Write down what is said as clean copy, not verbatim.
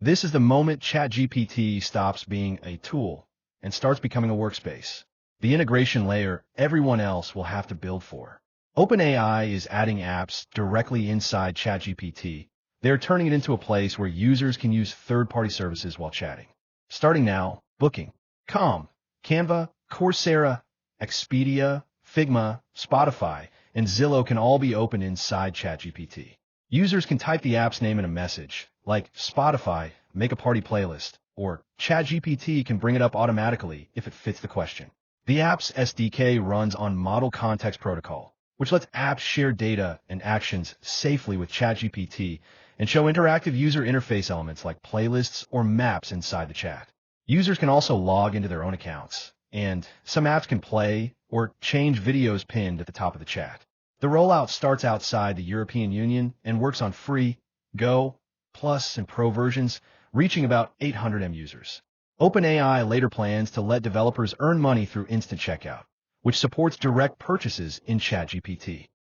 This is the moment ChatGPT stops being a tool and starts becoming a workspace. The integration layer everyone else will have to build for. OpenAI is adding apps directly inside ChatGPT. They're turning it into a place where users can use third-party services while chatting. Starting now, Booking.com, Canva, Coursera, Expedia, Figma, Spotify, and Zillow can all be open inside ChatGPT. Users can type the app's name in a message, like Spotify, make a party playlist, or ChatGPT can bring it up automatically if it fits the question. The app's SDK runs on Model Context Protocol, which lets apps share data and actions safely with ChatGPT and show interactive user interface elements like playlists or maps inside the chat. Users can also log into their own accounts, and some apps can play or change videos pinned at the top of the chat. The rollout starts outside the European Union and works on free, Go, Plus, and Pro versions, reaching about 800 users. OpenAI later plans to let developers earn money through instant checkout, which supports direct purchases in ChatGPT.